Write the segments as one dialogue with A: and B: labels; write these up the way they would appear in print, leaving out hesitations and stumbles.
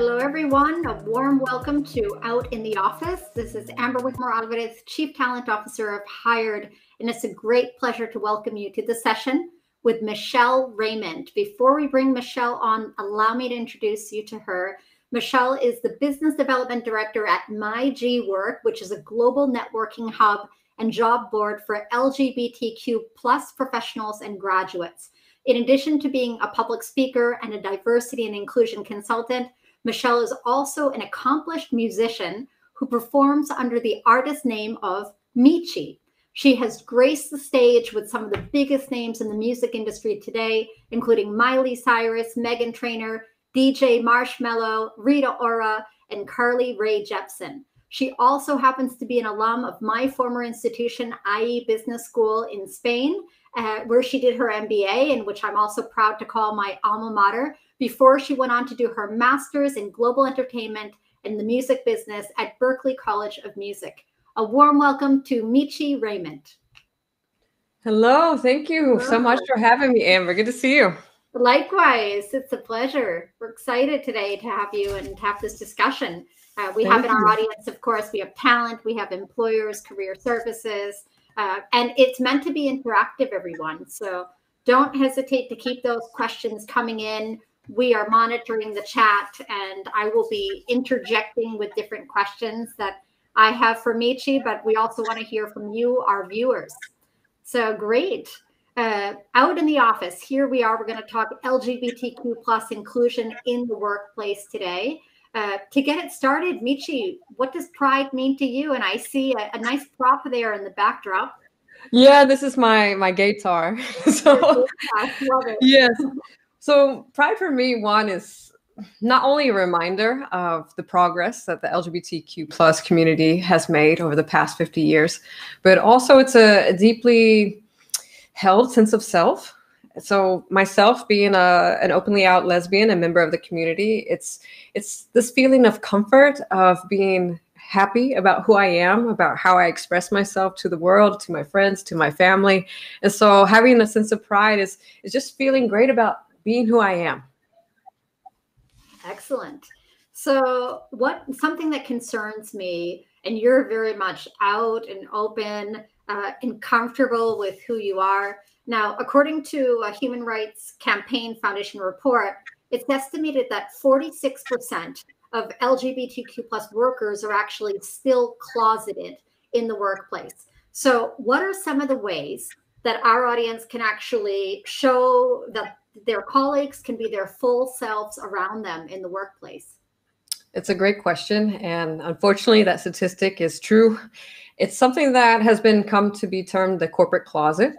A: Hello, everyone. A warm welcome to Out in the Office. This is Amber Whitmore Alvarez, Chief Talent Officer of Hired, and it's a great pleasure to welcome you to the session with Michelle Raymond. Before we bring Michelle on, allow me to introduce you to her. Michelle is the Business Development Director at myGwork, which is a global networking hub and job board for LGBTQ plus professionals and graduates. In addition to being a public speaker and a diversity and inclusion consultant, Michelle is also an accomplished musician who performs under the artist name of Michi. She has graced the stage with some of the biggest names in the music industry today, including Miley Cyrus, Meghan Trainor, DJ Marshmello, Rita Ora, and Carly Rae Jepsen. She also happens to be an alum of my former institution, IE Business School in Spain, where she did her MBA, and which I'm also proud to call my alma mater, before she went on to do her master's in global entertainment and the music business at Berklee College of Music. A warm welcome to Michi Raymond.
B: Hello, thank you so much for having me, Amber. Good to see you.
A: Likewise, it's a pleasure. We're excited today to have you and have this discussion. We have in our audience, of course, we have talent, we have employers, career services, and it's meant to be interactive, everyone. So don't hesitate to keep those questions coming in. We are monitoring the chat, and I will be interjecting with different questions that I have for Michi, but we also want to hear from you, our viewers. So great. Out in the office, here we are. We're going to talk LGBTQ plus inclusion in the workplace today. To get it started, Michi, what does pride mean to you? And I see a nice prop there in the backdrop.
B: Yeah, this is my guitar. So
A: I love it.
B: Yes. So pride for me, one, is not only a reminder of the progress that the LGBTQ plus community has made over the past 50 years, but also it's a deeply held sense of self. So myself being an openly out lesbian, a member of the community, it's this feeling of comfort, of being happy about who I am, about how I express myself to the world, to my friends, to my family. And so having a sense of pride is just feeling great about being who I am.
A: Excellent. So something that concerns me, and you're very much out and open and comfortable with who you are. Now, according to a Human Rights Campaign Foundation report, it's estimated that 46% of LGBTQ plus workers are actually still closeted in the workplace. So what are some of the ways that our audience can actually show that their colleagues can be their full selves around them in the workplace?
B: It's a great question. And unfortunately, that statistic is true. It's something that has come to be termed the corporate closet.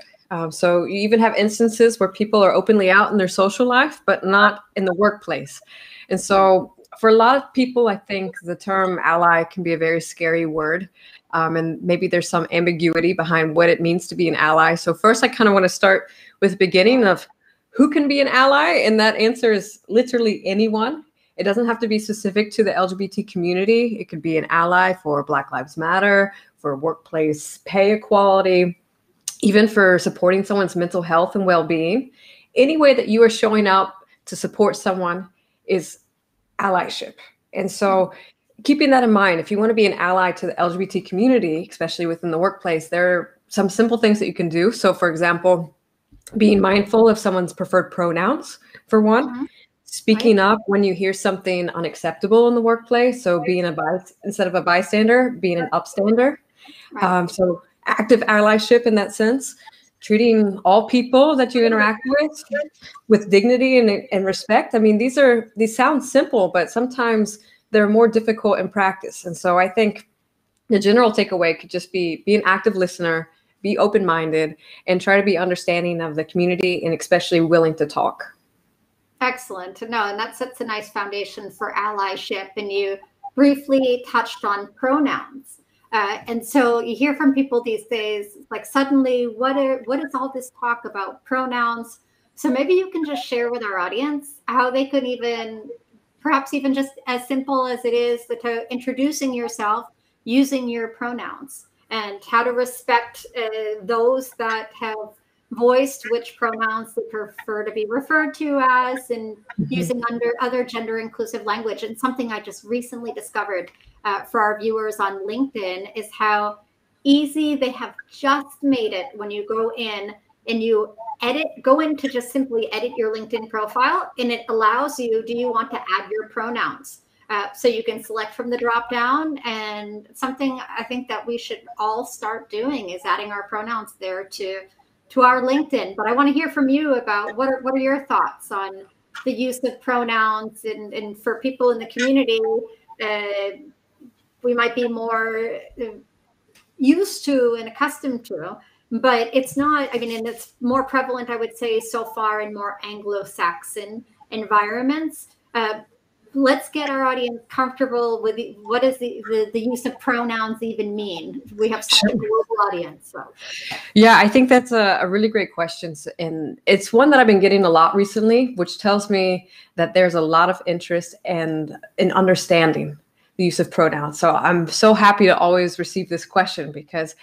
B: So you even have instances where people are openly out in their social life, but not in the workplace. And so for a lot of people, I think the term ally can be a very scary word. And maybe there's some ambiguity behind what it means to be an ally. So first, I kind of want to start with the beginning of who can be an ally? And that answer is literally anyone. It doesn't have to be specific to the LGBT community. It could be an ally for Black Lives Matter, for workplace pay equality, even for supporting someone's mental health and well-being. Any way that you are showing up to support someone is allyship. And so keeping that in mind, if you want to be an ally to the LGBT community, especially within the workplace, there are some simple things that you can do. So for example, being mindful of someone's preferred pronouns, for one, speaking up when you hear something unacceptable in the workplace. So being instead of a bystander, being an upstander. So active allyship in that sense, treating all people that you interact with dignity and respect. I mean, these sound simple, but sometimes they're more difficult in practice. And so I think the general takeaway could just be an active listener, be open-minded, and try to be understanding of the community and especially willing to talk.
A: Excellent. No, and that sets a nice foundation for allyship. And you briefly touched on pronouns. And so you hear from people these days, like suddenly, what is all this talk about pronouns? So maybe you can just share with our audience how they could perhaps even just as simple as it is to introducing yourself using your pronouns, and how to respect those that have voiced which pronouns they prefer to be referred to as, and using other gender inclusive language. And something I just recently discovered for our viewers on LinkedIn is how easy they have just made it when you go in and you go in to just simply edit your LinkedIn profile, and it allows you, do you want to add your pronouns? So you can select from the drop down, and something I think that we should all start doing is adding our pronouns there to our LinkedIn. But I want to hear from you about what are your thoughts on the use of pronouns, and for people in the community, we might be more used to and accustomed to, but it's not, I mean, and it's more prevalent, I would say, so far in more Anglo-Saxon environments. Let's get our audience comfortable with what does the use of pronouns even mean? We have such a global audience. So.
B: Yeah, I think that's a really great question. And it's one that I've been getting a lot recently, which tells me that there's a lot of interest in understanding the use of pronouns. So I'm so happy to always receive this question, because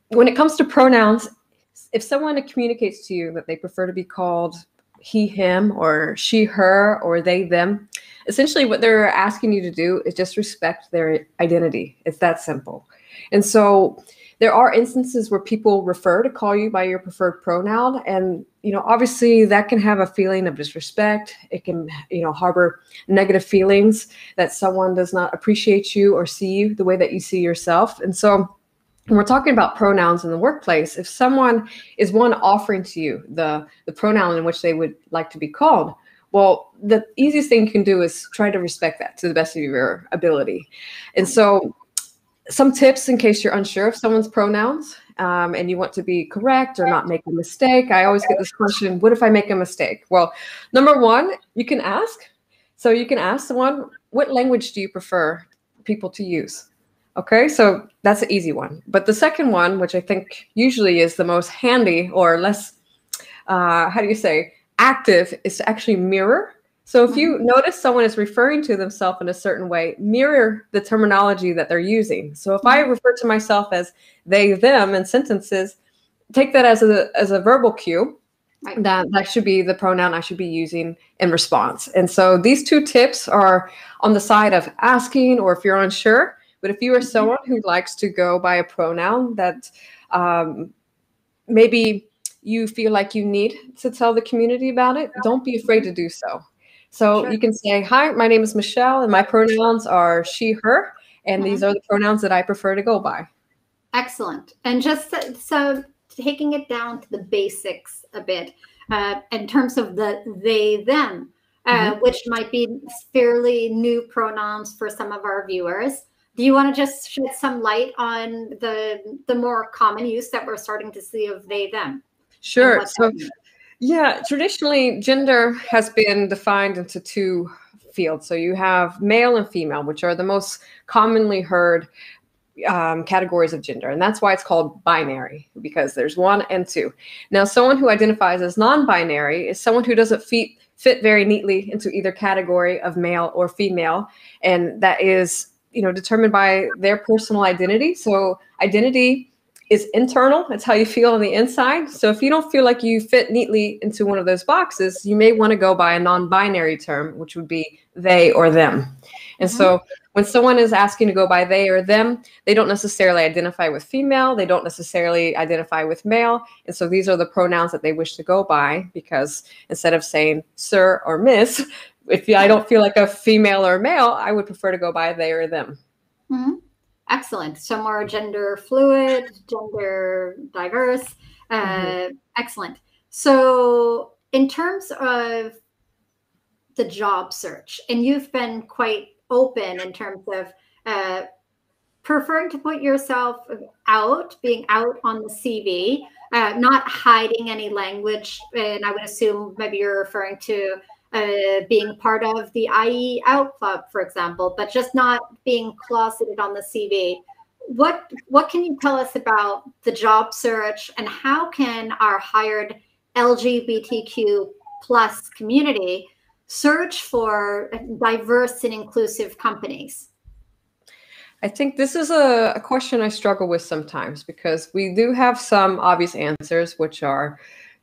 B: when it comes to pronouns, if someone communicates to you that they prefer to be called he, him, or she, her, or they, them, essentially what they're asking you to do is just respect their identity. It's that simple. And so there are instances where people refer to call you by your preferred pronoun. And, obviously that can have a feeling of disrespect. It can, harbor negative feelings that someone does not appreciate you or see you the way that you see yourself. And so when we're talking about pronouns in the workplace, if someone is offering to you the pronoun in which they would like to be called, well, the easiest thing you can do is try to respect that to the best of your ability. And so some tips in case you're unsure of someone's pronouns and you want to be correct or not make a mistake. I always get this question, what if I make a mistake? Well, number one, you can ask. So you can ask someone, what language do you prefer people to use? Okay, so that's an easy one. But the second one, which I think usually is the most handy or less, active, is to actually mirror. So if you notice someone is referring to themselves in a certain way, mirror the terminology that they're using. So if I refer to myself as they, them in sentences, take that as a verbal cue. Right. That should be the pronoun I should be using in response. And so these two tips are on the side of asking, or if you're unsure. But if you are someone who likes to go by a pronoun that maybe you feel like you need to tell the community about it, don't be afraid to do so. So you can say, hi, my name is Michelle, and my pronouns are she, her, and these are the pronouns that I prefer to go by.
A: Excellent. And just so taking it down to the basics a bit, in terms of the they, them, which might be fairly new pronouns for some of our viewers. Do you want to just shed some light on the more common use that we're starting to see of they, them?
B: Sure. So, yeah, traditionally, gender has been defined into two fields. So you have male and female, which are the most commonly heard categories of gender. And that's why it's called binary, because there's one and two. Now, someone who identifies as non-binary is someone who doesn't fit very neatly into either category of male or female. And that is determined by their personal identity. So identity is internal. It's how you feel on the inside. So if you don't feel like you fit neatly into one of those boxes, you may want to go by a non-binary term, which would be they or them. And so when someone is asking to go by they or them, they don't necessarily identify with female. They don't necessarily identify with male. And so these are the pronouns that they wish to go by, because instead of saying sir or miss, if I don't feel like a female or male, I would prefer to go by they or them.
A: Excellent. So more gender fluid, gender diverse. Excellent. So in terms of the job search, and you've been quite open in terms of preferring to put yourself out, being out on the CV, not hiding any language. And I would assume maybe you're referring to being part of the IE Out Club, for example, but just not being closeted on the CV. What can you tell us about the job search, and how can our hired LGBTQ plus community search for diverse and inclusive companies?
B: I think this is a question I struggle with sometimes because we do have some obvious answers, which are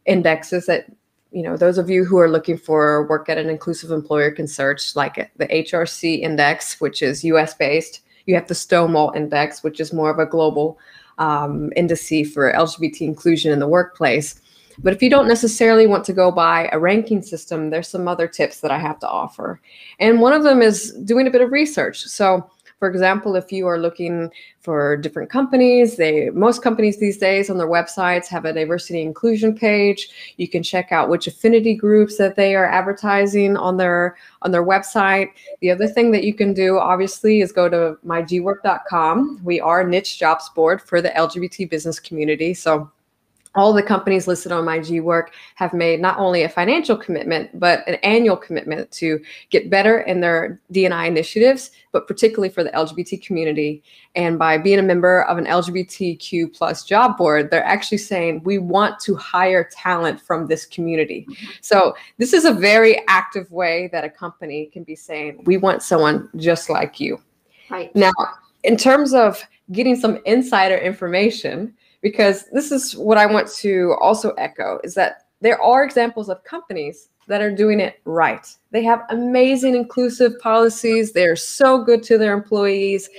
B: indexes that, those of you who are looking for work at an inclusive employer can search, like the HRC index, which is US based. You have the Stonewall index, which is more of a global indice for LGBT inclusion in the workplace. But if you don't necessarily want to go by a ranking system, there's some other tips that I have to offer. And one of them is doing a bit of research. So for example, if you are looking for different companies, most companies these days on their websites have a diversity inclusion page. You can check out which affinity groups that they are advertising on their website. The other thing that you can do, obviously, is go to myGwork.com. We are a niche jobs board for the LGBT business community. So all the companies listed on myGwork have made not only a financial commitment, but an annual commitment to get better in their D&I initiatives, but particularly for the LGBT community. And by being a member of an LGBTQ plus job board, they're actually saying, we want to hire talent from this community. So this is a very active way that a company can be saying, we want someone just like you.
A: Right.
B: Now, in terms of getting some insider information, because this is what I want to also echo, is that there are examples of companies that are doing it right. They have amazing inclusive policies. They're so good to their employees,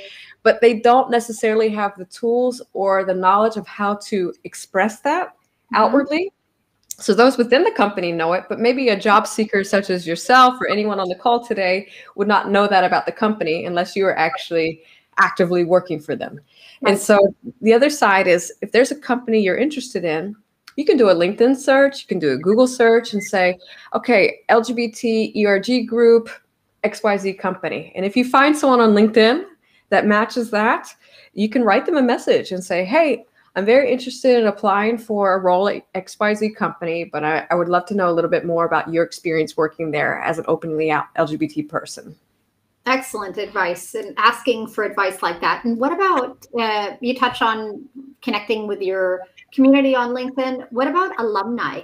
B: but they don't necessarily have the tools or the knowledge of how to express that outwardly. So those within the company know it, but maybe a job seeker such as yourself or anyone on the call today would not know that about the company unless you are actually actively working for them. Right. And so the other side is, if there's a company you're interested in, you can do a LinkedIn search, you can do a Google search and say, okay, LGBT ERG group, XYZ company. And if you find someone on LinkedIn that matches that, you can write them a message and say, hey, I'm very interested in applying for a role at XYZ company, but I would love to know a little bit more about your experience working there as an openly out LGBT person.
A: Excellent advice, and asking for advice like that. And what about, you touch on connecting with your community on LinkedIn. What about alumni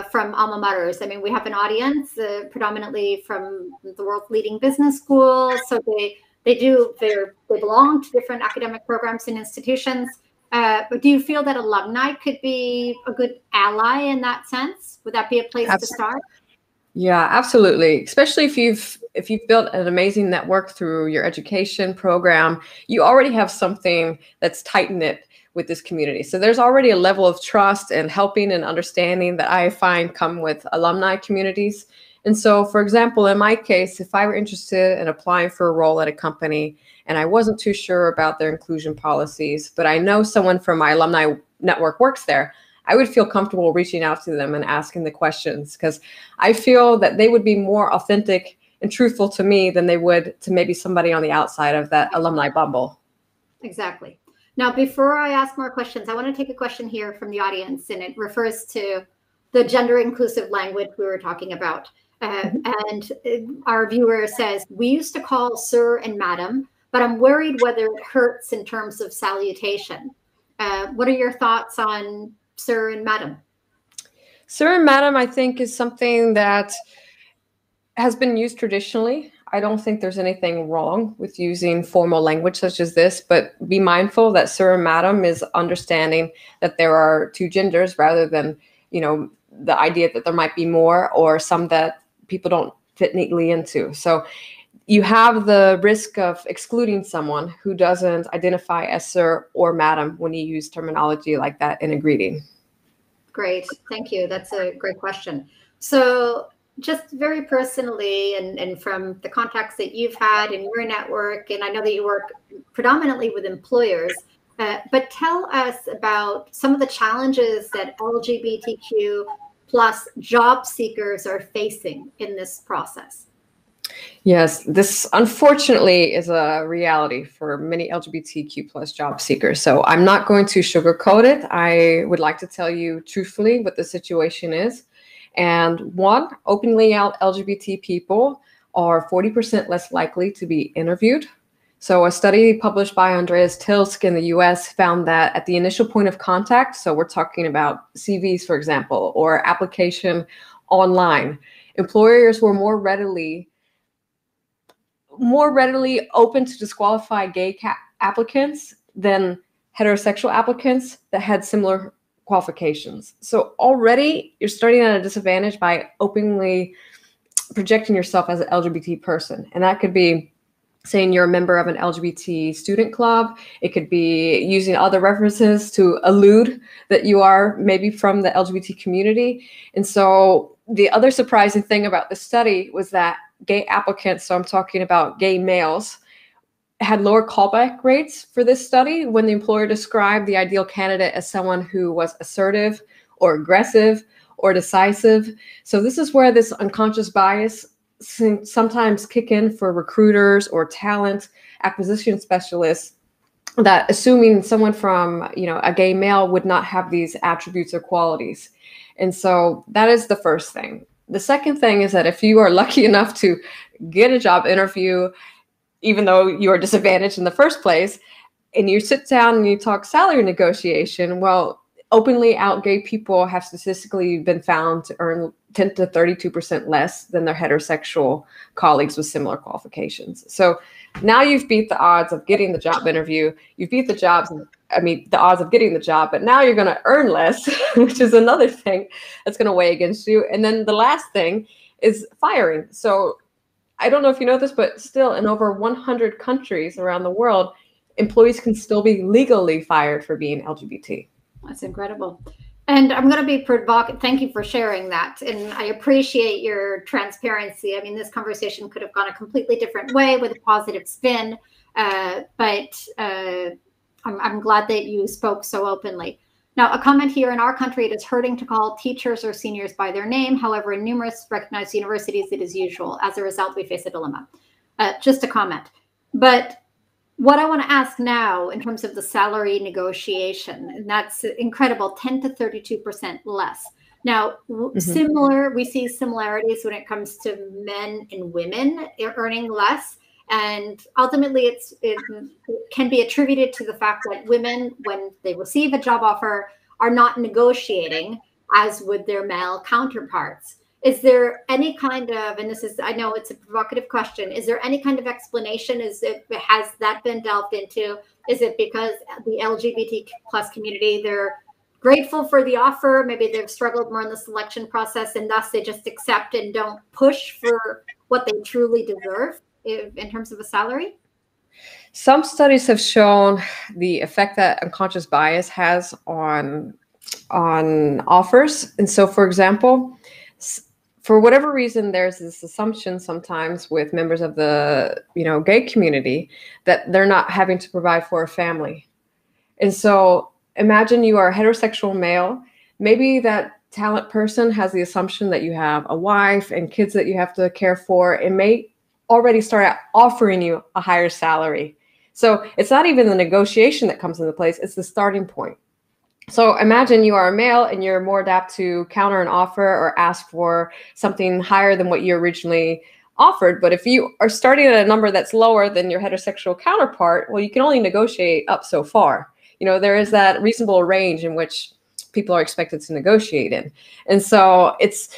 A: from alma maters? I mean, we have an audience predominantly from the world's leading business schools. So they belong to different academic programs and institutions. But do you feel that alumni could be a good ally in that sense? Would that be a place to start?
B: Yeah, absolutely. Especially if you've built an amazing network through your education program, you already have something that's tight-knit with this community. So there's already a level of trust and helping and understanding that I find come with alumni communities. And so, for example, in my case, if I were interested in applying for a role at a company and I wasn't too sure about their inclusion policies, but I know someone from my alumni network works there, I would feel comfortable reaching out to them and asking the questions, because I feel that they would be more authentic and truthful to me than they would to maybe somebody on the outside of that alumni bubble.
A: Exactly. Now, before I ask more questions, I want to take a question here from the audience, and it refers to the gender inclusive language we were talking about. And our viewer says, we used to call sir and madam, but I'm worried whether it hurts in terms of salutation. What are your thoughts on sir and madam?
B: Sir and madam, I think, is something that has been used traditionally. I don't think there's anything wrong with using formal language such as this, but be mindful that sir and madam is understanding that there are two genders rather than, the idea that there might be more or some that people don't fit neatly into. So you have the risk of excluding someone who doesn't identify as sir or madam when you use terminology like that in a greeting.
A: Great. Thank you. That's a great question. So just very personally, and from the contacts that you've had in your network, and I know that you work predominantly with employers, but tell us about some of the challenges that LGBTQ plus job seekers are facing in this process.
B: Yes, this unfortunately is a reality for many LGBTQ plus job seekers. So I'm not going to sugarcoat it. I would like to tell you truthfully what the situation is. And one, openly out LGBT people are 40% less likely to be interviewed. So a study published by Andreas Tilsk in the US found that at the initial point of contact, so we're talking about CVs, for example, or application online, employers were more readily more readily open to disqualify gay applicants than heterosexual applicants that had similar qualifications. So already you're starting at a disadvantage by openly projecting yourself as an LGBT person. And that could be saying you're a member of an LGBT student club. It could be using other references to allude that you are maybe from the LGBT community. And so the other surprising thing about this study was that gay applicants, so I'm talking about gay males, had lower callback rates for this study when the employer described the ideal candidate as someone who was assertive or aggressive or decisive. So this is where this unconscious bias sometimes kick in for recruiters or talent acquisition specialists, that assuming someone from, a gay male would not have these attributes or qualities. And so that is the first thing. The second thing is that if you are lucky enough to get a job interview, even though you are disadvantaged in the first place, and you sit down and you talk salary negotiation, well, openly out gay people have statistically been found to earn 10 to 32% less than their heterosexual colleagues with similar qualifications. So now you've beat the odds of getting the job interview. You've beat the odds of getting the job, but now you're going to earn less, which is another thing that's going to weigh against you. And then the last thing is firing. So I don't know if you know this, but still in over 100 countries around the world, employees can still be legally fired for being LGBT.
A: That's incredible. And I'm going to be provocative. Thank you for sharing that. And I appreciate your transparency. I mean, this conversation could have gone a completely different way with a positive spin. But I'm glad that you spoke so openly. Now, a comment here: in our country, it is hurting to call teachers or seniors by their name. However, in numerous recognized universities, it is usual. As a result, we face a dilemma. Just a comment. But what I want to ask now in terms of the salary negotiation, and that's incredible, 10 to 32% less. Now, we see similarities when it comes to men and women earning less. And ultimately, it can be attributed to the fact that women, when they receive a job offer, are not negotiating as would their male counterparts. Is there any kind of, and this is, I know it's a provocative question, is there any kind of explanation? Has that been delved into? Is it because the LGBT plus community, they're grateful for the offer, maybe they've struggled more in the selection process, and thus they just accept and don't push for what they truly deserve in terms of a salary?
B: Some studies have shown the effect that unconscious bias has on offers. And so, for example, for whatever reason, there's this assumption sometimes with members of the gay community that they're not having to provide for a family. And so imagine you are a heterosexual male. Maybe that talent person has the assumption that you have a wife and kids that you have to care for, and may already start out offering you a higher salary. So it's not even the negotiation that comes into place, it's the starting point. So imagine you are a male and you're more apt to counter an offer or ask for something higher than what you originally offered. But if you are starting at a number that's lower than your heterosexual counterpart, well, you can only negotiate up so far. There is that reasonable range in which people are expected to negotiate in. And so it's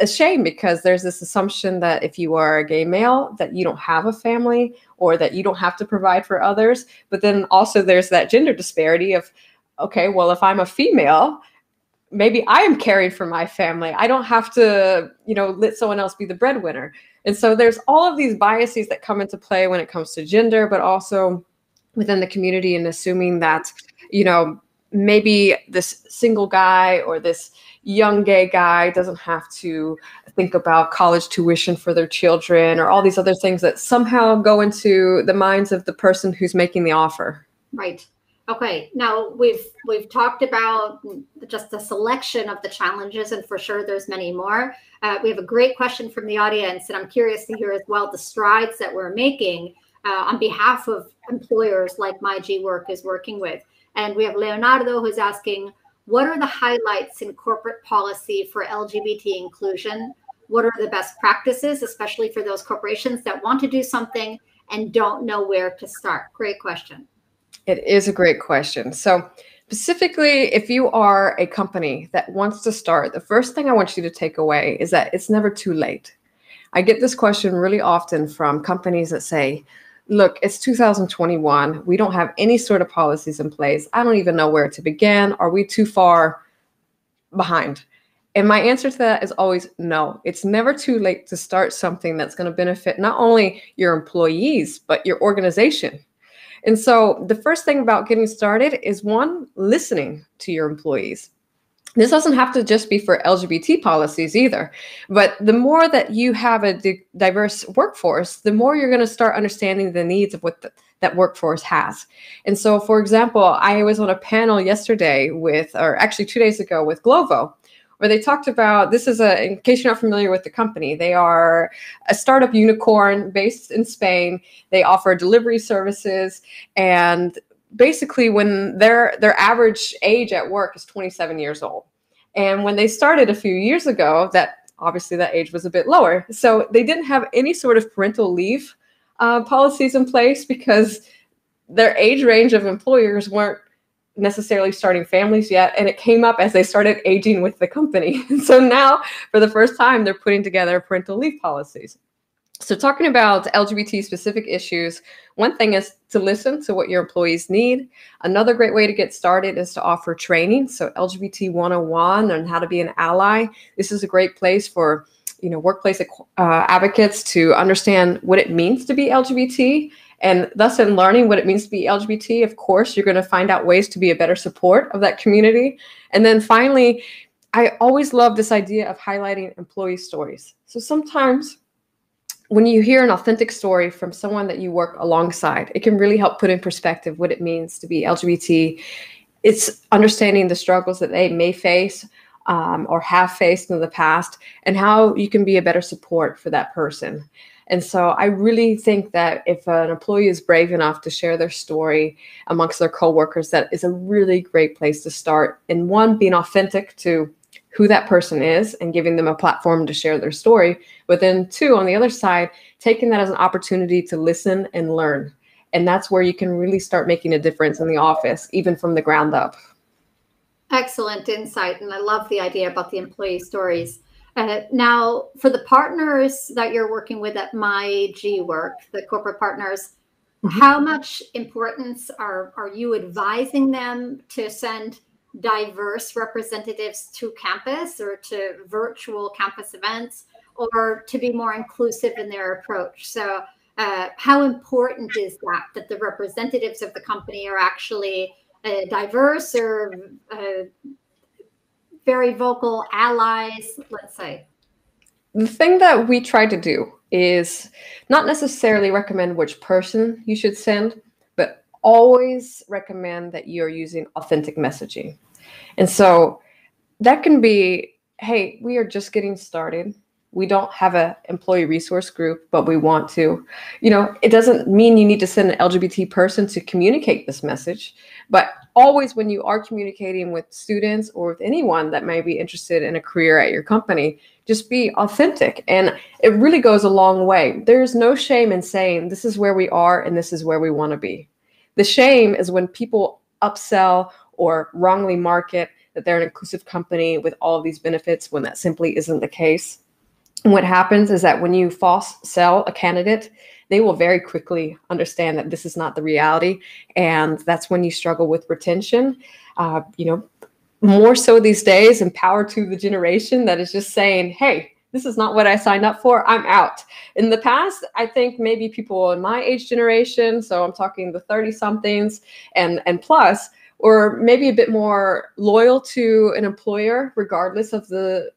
B: a shame, because there's this assumption that if you are a gay male, that you don't have a family or that you don't have to provide for others. But then also there's that gender disparity of, okay, well, if I'm a female, maybe I am caring for my family. I don't have to, let someone else be the breadwinner. And so there's all of these biases that come into play when it comes to gender, but also within the community, and assuming that, maybe this single guy or this young gay guy doesn't have to think about college tuition for their children, or all these other things that somehow go into the minds of the person who's making the offer.
A: Right. Okay. Now we've talked about just the selection of the challenges, and for sure there's many more. We have a great question from the audience, and I'm curious to hear as well the strides that we're making on behalf of employers like myGwork is working with. And we have Leonardo who's asking, what are the highlights in corporate policy for LGBT inclusion? What are the best practices, especially for those corporations that want to do something and don't know where to start? Great question.
B: It is a great question. So specifically, if you are a company that wants to start, the first thing I want you to take away is that it's never too late. I get this question really often from companies that say, look, it's 2021. We don't have any sort of policies in place. I don't even know where to begin. Are we too far behind? And my answer to that is always no. It's never too late to start something that's going to benefit not only your employees, but your organization. And so the first thing about getting started is, one, listening to your employees. This doesn't have to just be for LGBT policies either, but the more that you have a diverse workforce, the more you're going to start understanding the needs of what that workforce has. And so, for example, I was on a panel yesterday or actually 2 days ago with Glovo, where they talked about, in case you're not familiar with the company, they are a startup unicorn based in Spain. They offer delivery services, and basically when their average age at work is 27 years old. And when they started a few years ago, obviously that age was a bit lower. So they didn't have any sort of parental leave policies in place because their age range of employers weren't necessarily starting families yet. And it came up as they started aging with the company. And so now, for the first time, they're putting together parental leave policies. So talking about LGBT specific issues, one thing is to listen to what your employees need. Another great way to get started is to offer training. So LGBT 101 on how to be an ally. This is a great place for workplace advocates to understand what it means to be LGBT. And thus, in learning what it means to be LGBT, of course, you're going to find out ways to be a better support of that community. And then finally, I always love this idea of highlighting employee stories. So sometimes when you hear an authentic story from someone that you work alongside, it can really help put in perspective what it means to be LGBT. It's understanding the struggles that they may face or have faced in the past, and how you can be a better support for that person. And so I really think that if an employee is brave enough to share their story amongst their coworkers, that is a really great place to start. And one, being authentic to who that person is and giving them a platform to share their story. But then two, on the other side, taking that as an opportunity to listen and learn. And that's where you can really start making a difference in the office, even from the ground up.
A: Excellent insight. And I love the idea about the employee stories. Now, for the partners that you're working with at myGwork, the corporate partners, how much importance are you advising them to send diverse representatives to campus or to virtual campus events, or to be more inclusive in their approach? So how important is that the representatives of the company are actually diverse or very vocal allies, let's say?
B: The thing that we try to do is not necessarily recommend which person you should send, but always recommend that you're using authentic messaging. And so that can be, hey, we are just getting started. We don't have an employee resource group, but we want to. It doesn't mean you need to send an LGBT person to communicate this message, but always when you are communicating with students or with anyone that may be interested in a career at your company, just be authentic. And it really goes a long way. There's no shame in saying this is where we are and this is where we want to be. The shame is when people upsell or wrongly market that they're an inclusive company with all of these benefits when that simply isn't the case. And what happens is that when you false sell a candidate, they will very quickly understand that this is not the reality. And that's when you struggle with retention. More so these days, and power to the generation that is just saying, hey, this is not what I signed up for, I'm out. In the past, I think maybe people in my age generation, so I'm talking the 30-somethings and plus, or maybe a bit more loyal to an employer, regardless of the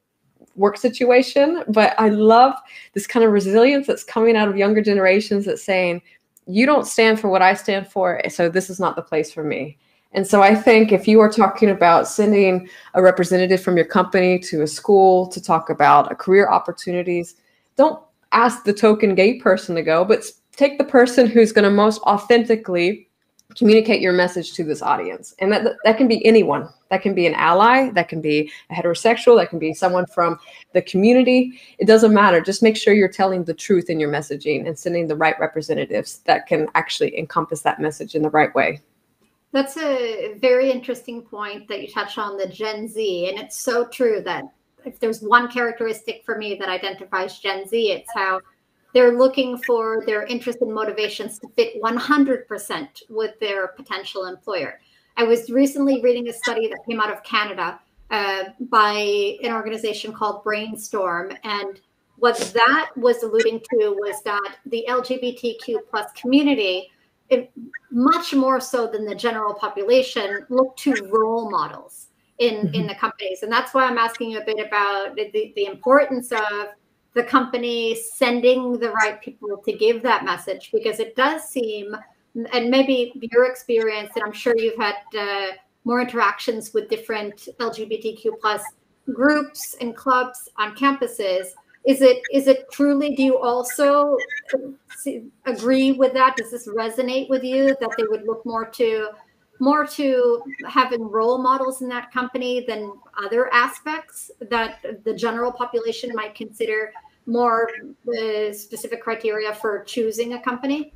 B: work situation. But I love this kind of resilience that's coming out of younger generations that's saying, you don't stand for what I stand for, so this is not the place for me. And so I think if you are talking about sending a representative from your company to a school to talk about career opportunities, don't ask the token gay person to go, but take the person who's going to most authentically communicate your message to this audience. And that can be anyone. That can be an ally, that can be a heterosexual, that can be someone from the community. It doesn't matter. Just make sure you're telling the truth in your messaging and sending the right representatives that can actually encompass that message in the right way.
A: That's a very interesting point that you touch on, the Gen Z. And it's so true that if there's one characteristic for me that identifies Gen Z, it's how they're looking for their interests and motivations to fit 100% with their potential employer. I was recently reading a study that came out of Canada by an organization called Brainstorm. And what that was alluding to was that the LGBTQ plus community, much more so than the general population, look to role models in the companies. And that's why I'm asking you a bit about the importance of the company sending the right people to give that message, because it does seem, and maybe your experience, and I'm sure you've had more interactions with different LGBTQ plus groups and clubs on campuses. Is it truly, do you also agree with that? Does this resonate with you, that they would look more to having role models in that company than other aspects that the general population might consider more specific criteria for choosing a company?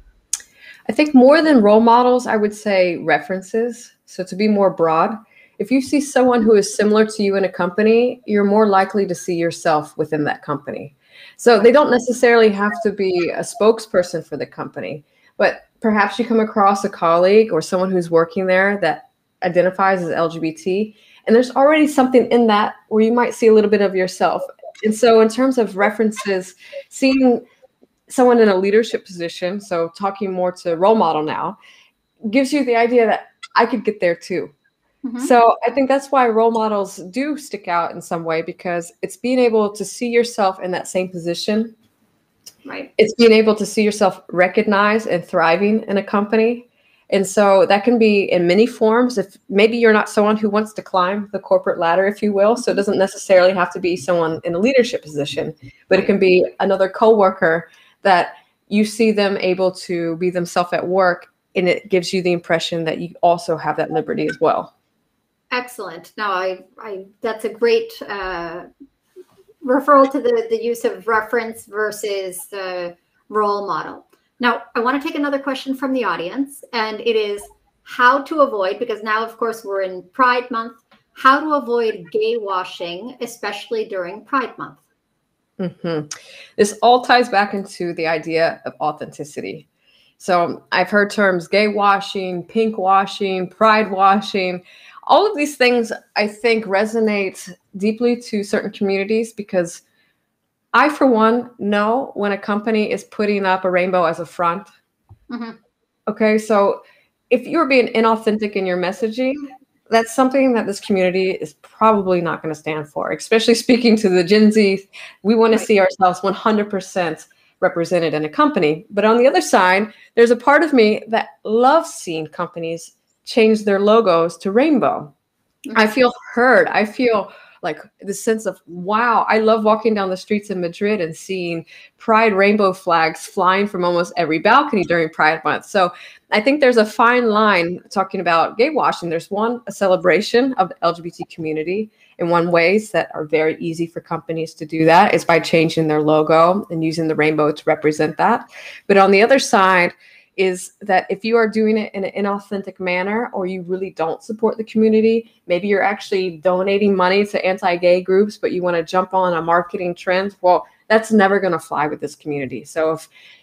B: I think more than role models, I would say references. So to be more broad, if you see someone who is similar to you in a company, you're more likely to see yourself within that company. So they don't necessarily have to be a spokesperson for the company, but perhaps you come across a colleague or someone who's working there that identifies as LGBT, and there's already something in that where you might see a little bit of yourself. And so in terms of references, seeing someone in a leadership position, so talking more to role model now, gives you the idea that I could get there too. So I think that's why role models do stick out in some way, because it's being able to see yourself in that same position.
A: Right.
B: It's being able to see yourself recognized and thriving in a company. And so that can be in many forms. If maybe you're not someone who wants to climb the corporate ladder, if you will, so it doesn't necessarily have to be someone in a leadership position, but it can be another coworker that you see them able to be themselves at work, and it gives you the impression that you also have that liberty as well.
A: Excellent. No, I that's a great referral to the use of reference versus the role model. Now, I want to take another question from the audience, and it is how to avoid, because now, of course, we're in Pride Month, how to avoid gay washing, especially during Pride Month.
B: This all ties back into the idea of authenticity. So I've heard terms gay washing, pink washing, pride washing. All of these things, I think, resonate deeply to certain communities, because I, for one, know when a company is putting up a rainbow as a front. Okay, so if you're being inauthentic in your messaging, that's something that this community is probably not going to stand for, especially speaking to the Gen Z. We want to see ourselves 100% represented in a company. But on the other side, there's a part of me that loves seeing companies change their logos to rainbow. I feel heard. I feel like the sense of, wow, I love walking down the streets in Madrid and seeing pride rainbow flags flying from almost every balcony during Pride Month. So I think there's a fine line talking about gay washing. There's a celebration of the LGBT community. And one ways that are very easy for companies to do that is by changing their logo and using the rainbow to represent that. But on the other side is that if you are doing it in an inauthentic manner, or you really don't support the community, maybe you're actually donating money to anti-gay groups, but you want to jump on a marketing trend, well, that's never going to fly with this community. So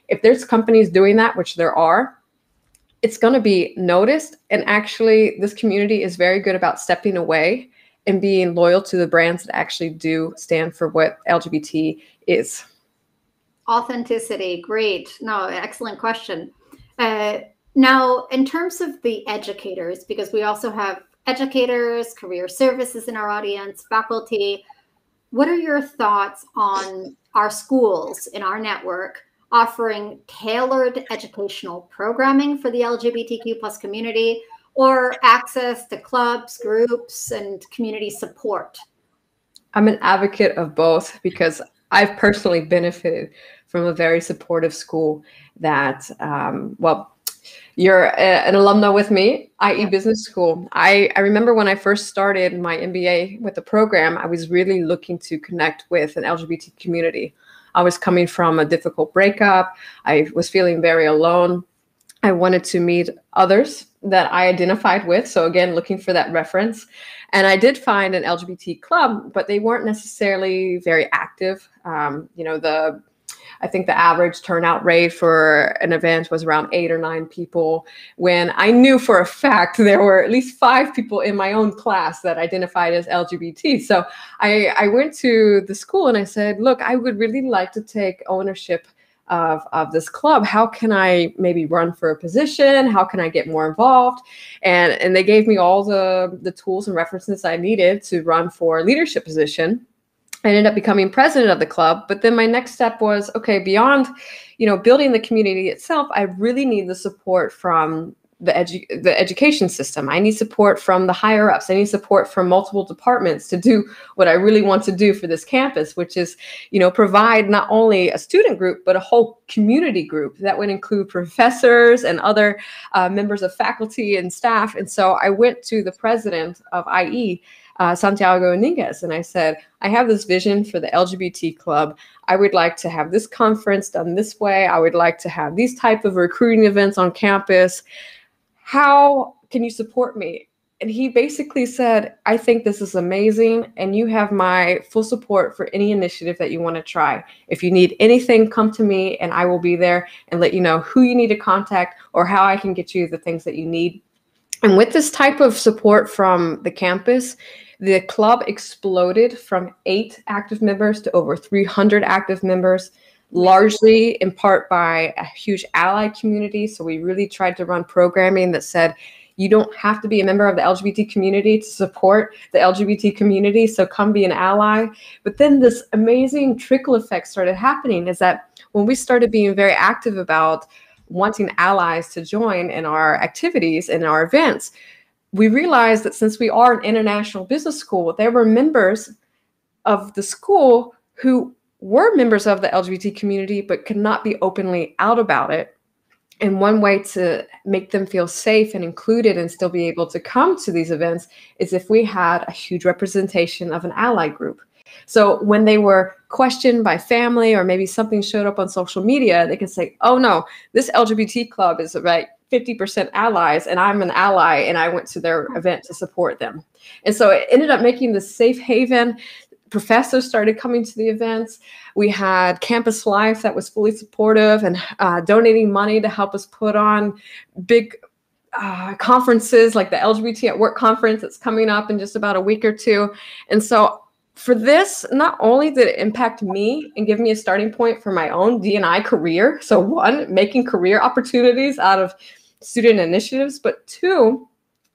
B: if there's companies doing that, which there are, it's going to be noticed. And actually, this community is very good about stepping away and being loyal to the brands that actually do stand for what LGBT is.
A: Authenticity. Great. No, excellent question. Now, in terms of the educators, because we also have educators, career services in our audience, faculty, what are your thoughts on our schools in our network offering tailored educational programming for the LGBTQ plus community, or access to clubs, groups, and community support?
B: I'm an advocate of both, because I've personally benefited from a very supportive school that, you're an alumna with me, IE Business School. I remember when I first started my MBA with the program, I was really looking to connect with an LGBT community. I was coming from a difficult breakup. I was feeling very alone. I wanted to meet others that I identified with. So again, looking for that reference. And I did find an LGBT club, but they weren't necessarily very active. I think the average turnout rate for an event was around 8 or 9 people, when I knew for a fact there were at least 5 people in my own class that identified as LGBT. So I went to the school and I said, look, I would really like to take ownership of this club. How can I maybe run for a position? How can I get more involved? And they gave me all the tools and references I needed to run for a leadership position. I ended up becoming president of the club. But then my next step was, okay, beyond, building the community itself, I really need the support from the education system. I need support from the higher ups. I need support from multiple departments to do what I really want to do for this campus, which is, provide not only a student group, but a whole community group that would include professors and other members of faculty and staff. And so I went to the president of IE, Santiago Dominguez, and I said, I have this vision for the LGBT club. I would like to have this conference done this way. I would like to have these type of recruiting events on campus. How can you support me? And he basically said, I think this is amazing, and you have my full support for any initiative that you want to try. If you need anything, come to me and I will be there and let you know who you need to contact or how I can get you the things that you need. And with this type of support from the campus, the club exploded from 8 active members to over 300 active members, largely in part by a huge ally community. So we really tried to run programming that said, you don't have to be a member of the LGBT community to support the LGBT community, so come be an ally. But then this amazing trickle effect started happening, is that when we started being very active about wanting allies to join in our activities and our events, we realized that since we are an international business school, there were members of the school who were members of the LGBT community, but could not be openly out about it. And one way to make them feel safe and included and still be able to come to these events is if we had a huge representation of an ally group. So when they were questioned by family, or maybe something showed up on social media, they could say, oh no, this LGBT club is about 50% allies, and I'm an ally, and I went to their event to support them. And so it ended up making this safe haven. Professors started coming to the events. We had Campus Life that was fully supportive and donating money to help us put on big conferences like the LGBT at Work conference that's coming up in just about a week or two. And so for this, not only did it impact me and give me a starting point for my own D&I career, so 1, making career opportunities out of student initiatives, but 2,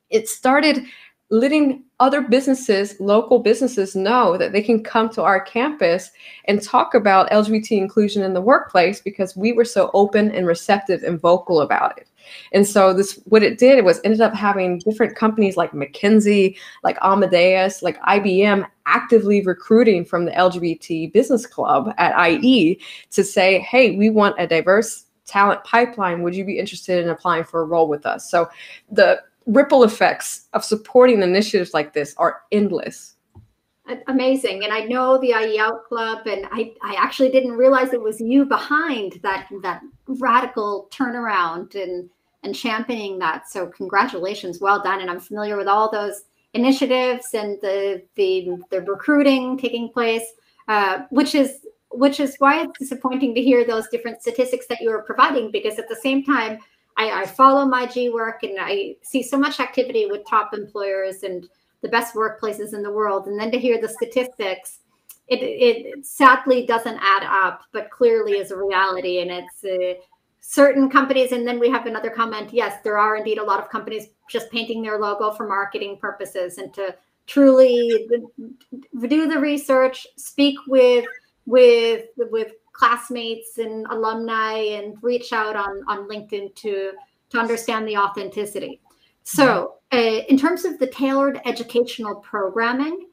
B: it started letting other businesses, local businesses, know that they can come to our campus and talk about LGBT inclusion in the workplace, because we were so open and receptive and vocal about it. And so this, what it did, was ended up having different companies like McKinsey, like Amadeus, like IBM actively recruiting from the LGBT business club at IE to say, hey, we want a diverse talent pipeline. Would you be interested in applying for a role with us? So the ripple effects of supporting initiatives like this are endless.
A: Amazing. And I know the IE Out Club, and I actually didn't realize it was you behind that radical turnaround and championing that. So congratulations, well done. And I'm familiar with all those initiatives and the recruiting taking place, which is why it's disappointing to hear those different statistics that you were providing, because at the same time, I follow myGwork and I see so much activity with top employers and the best workplaces in the world. And then to hear the statistics, it sadly doesn't add up, but clearly is a reality. And it's certain companies. And then we have another comment. Yes, there are indeed a lot of companies just painting their logo for marketing purposes, and to truly do the research, speak with classmates and alumni, and reach out on LinkedIn to understand the authenticity. So in terms of the tailored educational programming,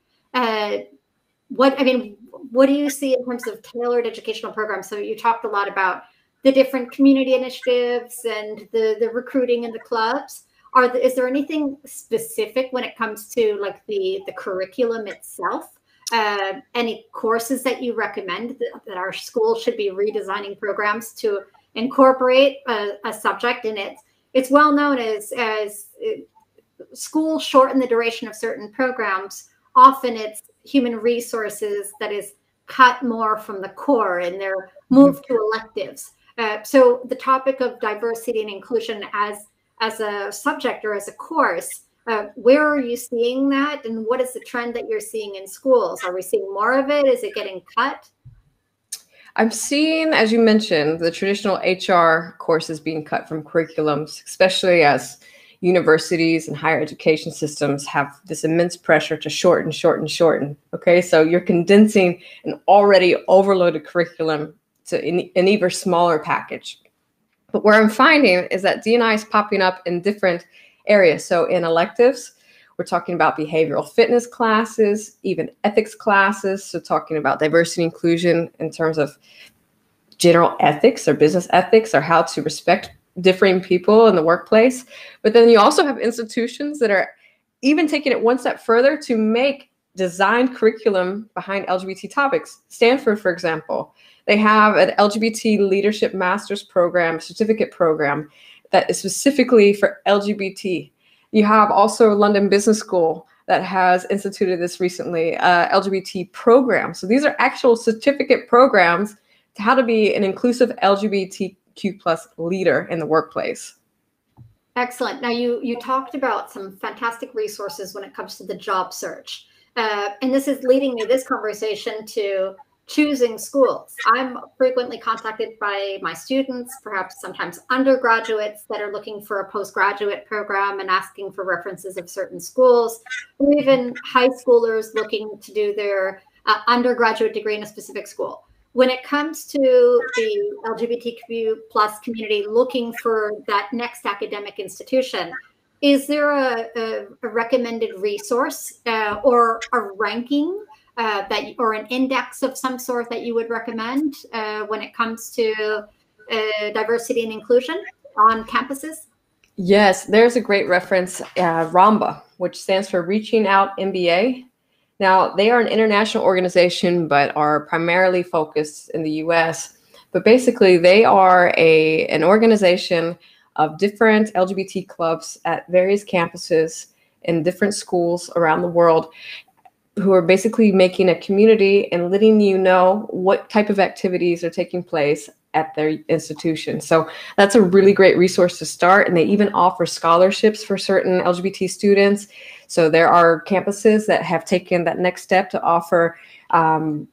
A: what do you see in terms of tailored educational programs? So you talked a lot about the different community initiatives and the recruiting and the clubs. Is there anything specific when it comes to like the curriculum itself? Any courses that you recommend that our school should be redesigning programs to incorporate a subject in it? it's well known as schools shorten the duration of certain programs. Often it's human resources that is cut more from the core and they're moved to electives. So the topic of diversity and inclusion as a subject or as a course, where are you seeing that? And what is the trend that you're seeing in schools? Are we seeing more of it? Is it getting cut?
B: I'm seeing, as you mentioned, the traditional HR courses being cut from curriculums, especially as universities and higher education systems have this immense pressure to shorten. Okay, so you're condensing an already overloaded curriculum to an even smaller package. But where I'm finding is that D&I is popping up in different areas. So in electives, we're talking about behavioral fitness classes, even ethics classes. So talking about diversity and inclusion in terms of general ethics or business ethics or how to respect differing people in the workplace. But then you also have institutions that are even taking it one step further to make designed curriculum behind LGBT topics. Stanford, for example, they have an LGBT leadership master's program, certificate program that is specifically for LGBT. You have also London Business School that has instituted this recently, LGBT program. So these are actual certificate programs to how to be an inclusive LGBTQ+ leader in the workplace.
A: Excellent. Now you talked about some fantastic resources when it comes to the job search. And this is leading me, this conversation, to choosing schools. I'm frequently contacted by my students, perhaps sometimes undergraduates that are looking for a postgraduate program and asking for references of certain schools, or even high schoolers looking to do their undergraduate degree in a specific school. When it comes to the LGBTQ+ community looking for that next academic institution, is there a recommended resource or a ranking or an index of some sort that you would recommend when it comes to diversity and inclusion on campuses?
B: Yes, there's a great reference, RAMBA, which stands for Reaching Out MBA. Now, they are an international organization, but are primarily focused in the US. But basically, they are an organization of different LGBT clubs at various campuses in different schools around the world who are basically making a community and letting you know what type of activities are taking place at their institution. So that's a really great resource to start. And they even offer scholarships for certain LGBT students. So there are campuses that have taken that next step to offer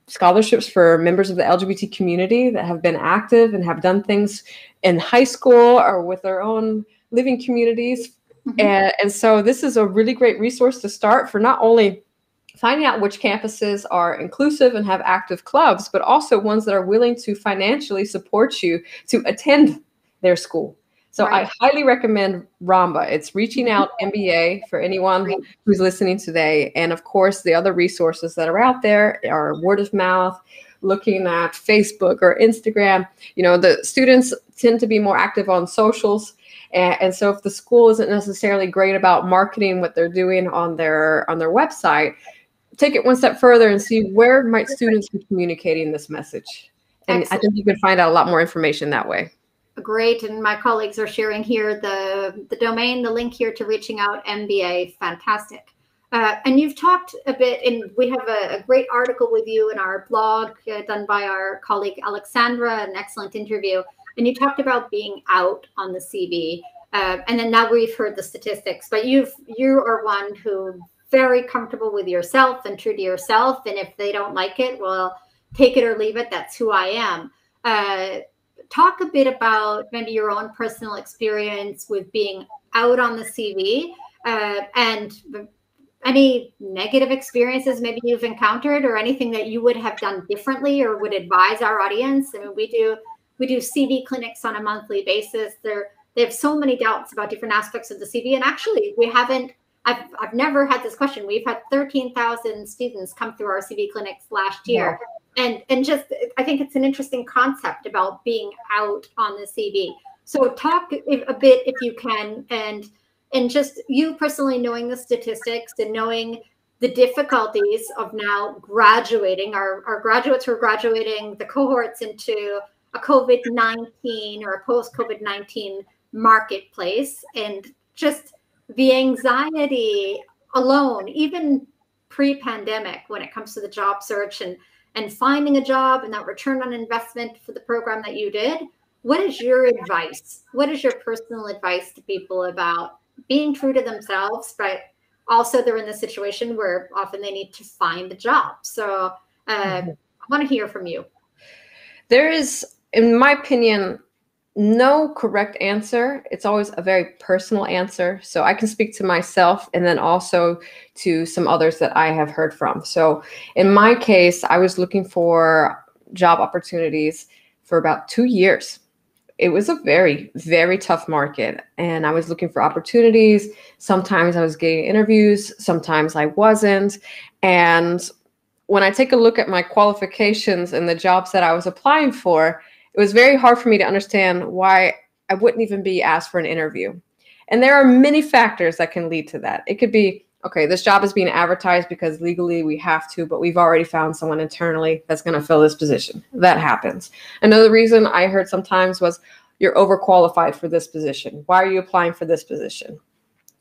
B: scholarships for members of the LGBT community that have been active and have done things in high school or with their own living communities. Mm-hmm. And so this is a really great resource to start for not only finding out which campuses are inclusive and have active clubs, but also ones that are willing to financially support you to attend their school. So right. I highly recommend RAMBA. It's Reaching Out MBA for anyone who's listening today. And of course, the other resources that are out there are word of mouth, looking at Facebook or Instagram. You know, the students tend to be more active on socials. And so if the school isn't necessarily great about marketing what they're doing on their website, take it one step further and see where might students be communicating this message. And excellent. I think you can find out a lot more information that way.
A: Great. And my colleagues are sharing here the domain, the link here to Reaching Out MBA. Fantastic. And you've talked a bit, and we have a great article with you in our blog done by our colleague Alexandra, an excellent interview. And you talked about being out on the CV. And then now we've heard the statistics, but you are one who very comfortable with yourself and true to yourself. And if they don't like it, well, take it or leave it. That's who I am. Talk a bit about maybe your own personal experience with being out on the CV and any negative experiences maybe you've encountered or anything that you would have done differently or would advise our audience. I mean, we do CV clinics on a monthly basis. They have so many doubts about different aspects of the CV. And actually, I've never had this question. We've had 13,000 students come through our CV clinics last year. Yeah. And just, I think it's an interesting concept about being out on the CV. So talk a bit, if you can, and just you personally knowing the statistics and knowing the difficulties of now graduating, our graduates who are graduating the cohorts into a COVID-19 or a post-COVID-19 marketplace, and just the anxiety alone, even pre-pandemic, when it comes to the job search and finding a job and that return on investment for the program that you did. What is your advice? What is your personal advice to people about being true to themselves, but also they're in the situation where often they need to find a job? So I want to hear from you.
B: There is, in my opinion, no correct answer. It's always a very personal answer. So I can speak to myself and then also to some others that I have heard from. So in my case, I was looking for job opportunities for about 2 years. It was a very, very tough market, and I was looking for opportunities. Sometimes I was getting interviews, sometimes I wasn't. And when I take a look at my qualifications and the jobs that I was applying for, it was very hard for me to understand why I wouldn't even be asked for an interview. And there are many factors that can lead to that. It could be, okay, this job is being advertised because legally we have to, but we've already found someone internally that's going to fill this position. That happens. Another reason I heard sometimes was, you're overqualified for this position. Why are you applying for this position?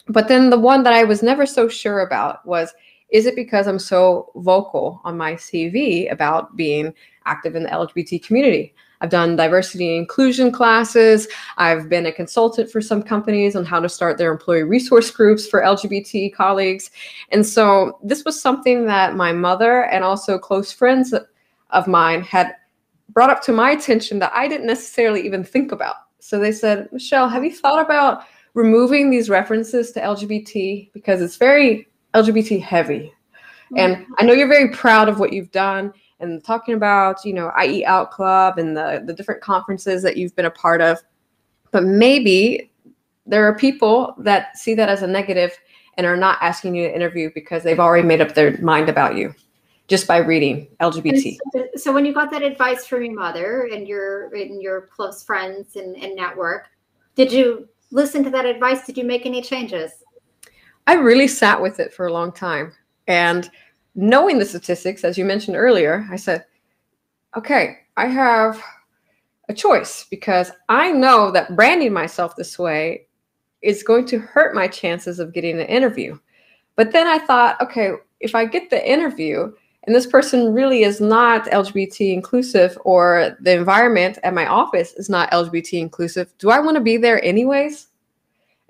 B: But then the one that I was never so sure about was, is it because I'm so vocal on my CV about being active in the LGBT community? I've done diversity and inclusion classes. I've been a consultant for some companies on how to start their employee resource groups for LGBT colleagues. And so this was something that my mother and also close friends of mine had brought up to my attention that I didn't necessarily even think about. So they said, Michelle, have you thought about removing these references to LGBT? Because it's very LGBT heavy. And I know you're very proud of what you've done and talking about, I Eat Out Club and the different conferences that you've been a part of. But maybe there are people that see that as a negative and are not asking you to interview because they've already made up their mind about you just by reading LGBT.
A: So when you got that advice from your mother and your close friends and network, did you listen to that advice? Did you make any changes?
B: I really sat with it for a long time. And knowing the statistics, as you mentioned earlier, I said, okay, I have a choice because I know that branding myself this way is going to hurt my chances of getting an interview. But then I thought, okay, if I get the interview and this person really is not LGBT inclusive, or the environment at my office is not LGBT inclusive, do I want to be there anyways?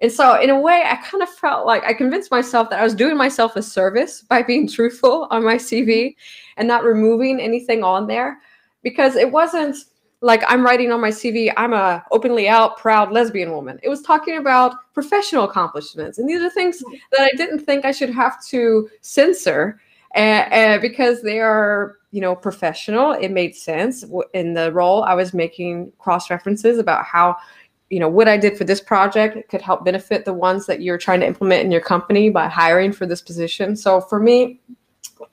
B: And so in a way, I kind of felt like I convinced myself that I was doing myself a service by being truthful on my CV and not removing anything on there, because it wasn't like I'm writing on my CV, I'm a openly out, proud lesbian woman. It was talking about professional accomplishments. And these are things that I didn't think I should have to censor because they are, professional. It made sense. In the role, I was making cross references about how what I did for this project could help benefit the ones that you're trying to implement in your company by hiring for this position. So for me,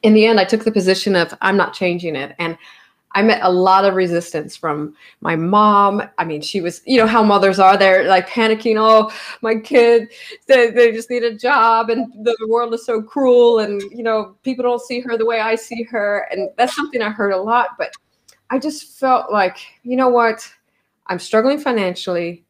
B: in the end, I took the position of I'm not changing it. And I met a lot of resistance from my mom. I mean, she was, how mothers are, they're like panicking. Oh, my kid, they just need a job and the world is so cruel. And, people don't see her the way I see her. And that's something I heard a lot. But I just felt like, you know what? I'm struggling financially.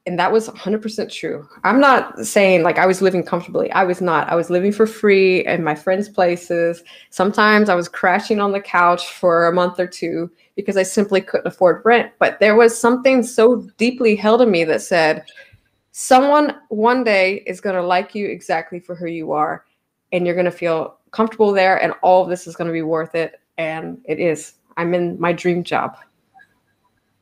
B: And that was 100% true. I'm not saying like I was living comfortably. I was not. I was living for free in my friends' places. Sometimes I was crashing on the couch for a month or two because I simply couldn't afford rent. But there was something so deeply held in me that said, someone one day is going to like you exactly for who you are. And you're going to feel comfortable there. And all of this is going to be worth it. And it is. I'm in my dream job.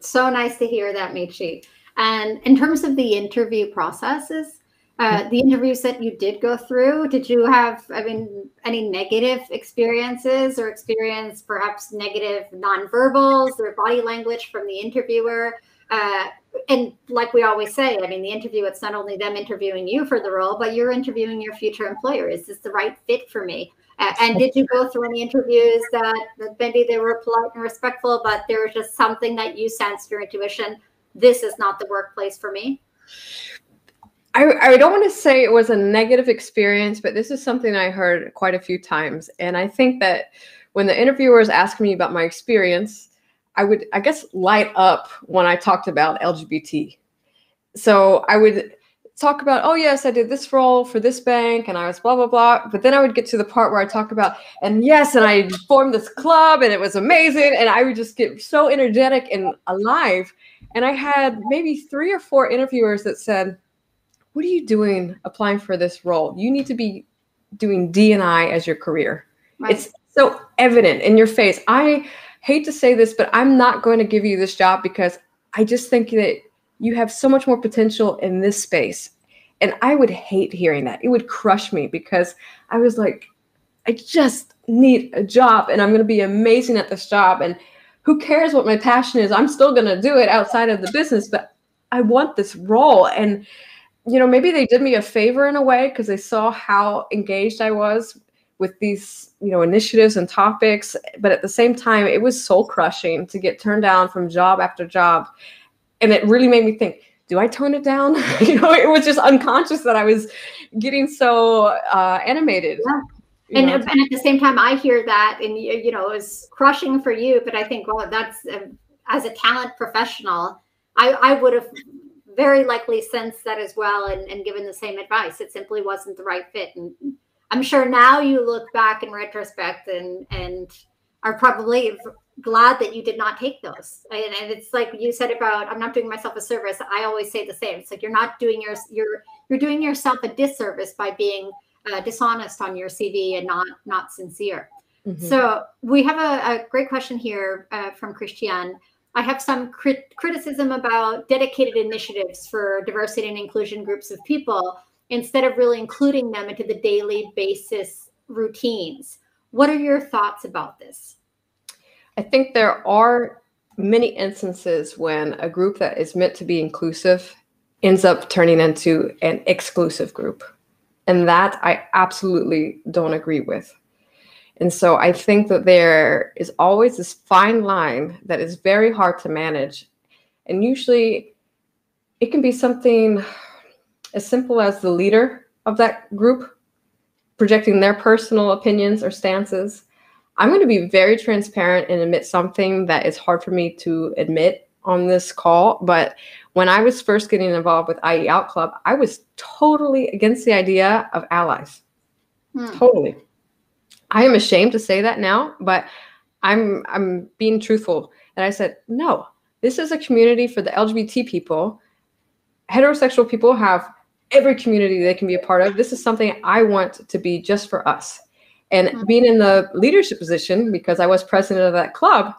A: So nice to hear that, Michi. And in terms of the interview processes, the interviews that you did go through, did you have, any negative experiences or experience perhaps negative nonverbals or body language from the interviewer? And like we always say, the interview, it's not only them interviewing you for the role, but you're interviewing your future employer. Is this the right fit for me? And did you go through any interviews that maybe they were polite and respectful, but there was just something that you sensed, your intuition, this is not the workplace for me?
B: I don't want to say it was a negative experience, but this is something I heard quite a few times. And I think that when the interviewer was asking me about my experience, I would, light up when I talked about LGBT. So I would talk about, oh yes, I did this role for this bank and I was blah, blah, blah. But then I would get to the part where I talk about, and yes, and I formed this club and it was amazing. And I would just get so energetic and alive. And I had maybe 3 or 4 interviewers that said, what are you doing applying for this role? You need to be doing D&I as your career. Right. It's so evident in your face. I hate to say this, but I'm not going to give you this job because I just think that you have so much more potential in this space. And I would hate hearing that. It would crush me because I was like, I just need a job and I'm going to be amazing at this job. And who cares what my passion is? I'm still going to do it outside of the business, but I want this role. And, you know, maybe they did me a favor in a way because they saw how engaged I was with these, you know, initiatives and topics. But at the same time, it was soul crushing to get turned down from job after job. And it really made me think, do I tone it down? You know, it was just unconscious that I was getting so animated.
A: Yeah. And at the same time, I hear that, and you know, it was crushing for you. But I think, well, that's as a talent professional, I would have very likely sensed that as well, and given the same advice. It simply wasn't the right fit. And I'm sure now you look back in retrospect and are probably glad that you did not take those. And it's like you said about, I'm not doing myself a service. I always say the same. It's like you're not doing you're doing yourself a disservice by being dishonest on your CV and not sincere. Mm-hmm. So we have a great question here from Christiane. I have some criticism about dedicated initiatives for diversity and inclusion groups of people instead of really including them into the daily basis routines. What are your thoughts about this?
B: I think there are many instances when a group that is meant to be inclusive ends up turning into an exclusive group. And that I absolutely don't agree with. And so I think that there is always this fine line that is very hard to manage. And usually it can be something as simple as the leader of that group projecting their personal opinions or stances. I'm going to be very transparent and admit something that is hard for me to admit on this call. But when I was first getting involved with IE Out Club, I was totally against the idea of allies. Totally. I am ashamed to say that now, but I'm being truthful. And I said, no, this is a community for the LGBT people. Heterosexual people have every community they can be a part of. This is something I want to be just for us. And being in the leadership position, because I was president of that club,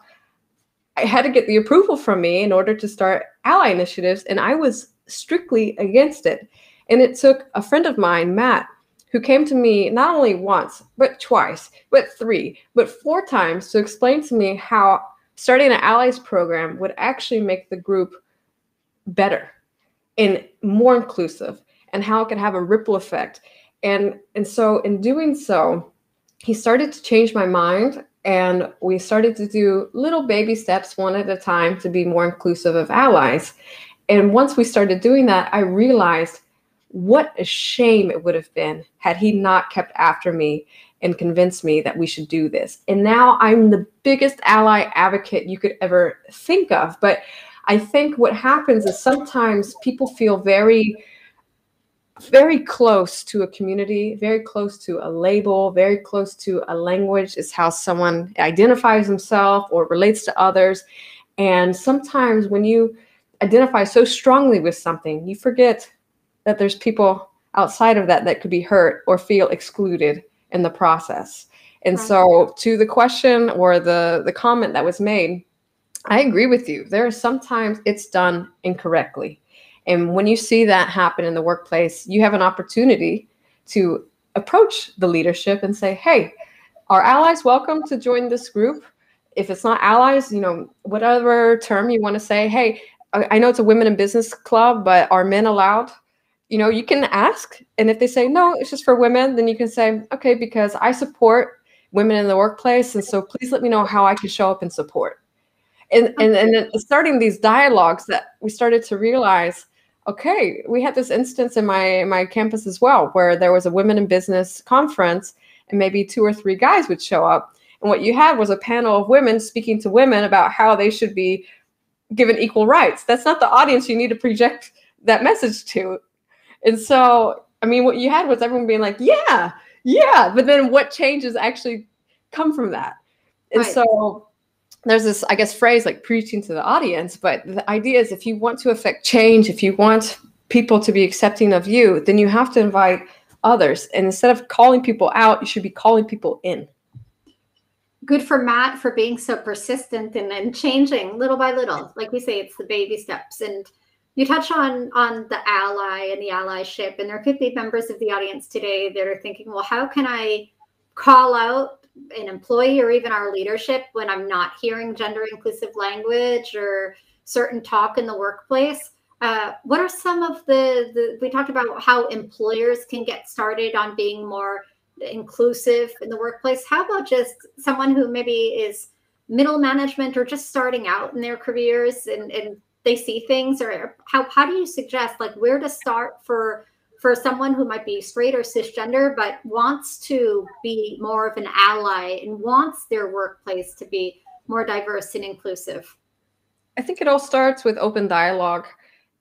B: I had to get the approval from me in order to start ally initiatives. And I was strictly against it. And it took a friend of mine, Matt, who came to me not only once, but twice, but 3, but 4 times to explain to me how starting an allies program would actually make the group better and more inclusive and how it could have a ripple effect. And so in doing so, he started to change my mind, and we started to do little baby steps one at a time to be more inclusive of allies. And once we started doing that, I realized what a shame it would have been had he not kept after me and convinced me that we should do this. And now I'm the biggest ally advocate you could ever think of. But I think what happens is sometimes people feel very close to a community, very close to a label, very close to a language is how someone identifies himself or relates to others. And sometimes when you identify so strongly with something, you forget that there's people outside of that could be hurt or feel excluded in the process. And so to the question or the comment that was made, I agree with you. There are sometimes it's done incorrectly. And when you see that happen in the workplace, you have an opportunity to approach the leadership and say, hey, are allies welcome to join this group? If it's not allies, you know, whatever term you want to say, hey, I know it's a women in business club, but are men allowed? You know, you can ask. And if they say, no, it's just for women, then you can say, okay, because I support women in the workplace. And so please let me know how I can show up and support. And then starting these dialogues that we started to realize, okay, we had this instance in my campus as well, where there was a women in business conference and maybe 2 or 3 guys would show up. And what you had was a panel of women speaking to women about how they should be given equal rights. That's not the audience you need to project that message to? And so, I mean, what you had was everyone being like, yeah, yeah. But then what changes actually come from that? And
A: Right.
B: so there's this, I guess, phrase like preaching to the audience. But the idea is if you want to affect change, if you want people to be accepting of you, then you have to invite others. And instead of calling people out, you should be calling people in.
A: Good for Matt for being so persistent and changing little by little. Like we say, it's the baby steps. And you touch on the ally and the allyship. And there could be members of the audience today that are thinking, well, how can I call out an employee or even our leadership when I'm not hearing gender inclusive language or certain talk in the workplace? What are some of we talked about how employers can get started on being more inclusive in the workplace. How about just someone who maybe is middle management or just starting out in their careers and they see things, or how do you suggest like where to start for someone who might be straight or cisgender but wants to be more of an ally and wants their workplace to be more diverse and inclusive?
B: I think it all starts with open dialogue.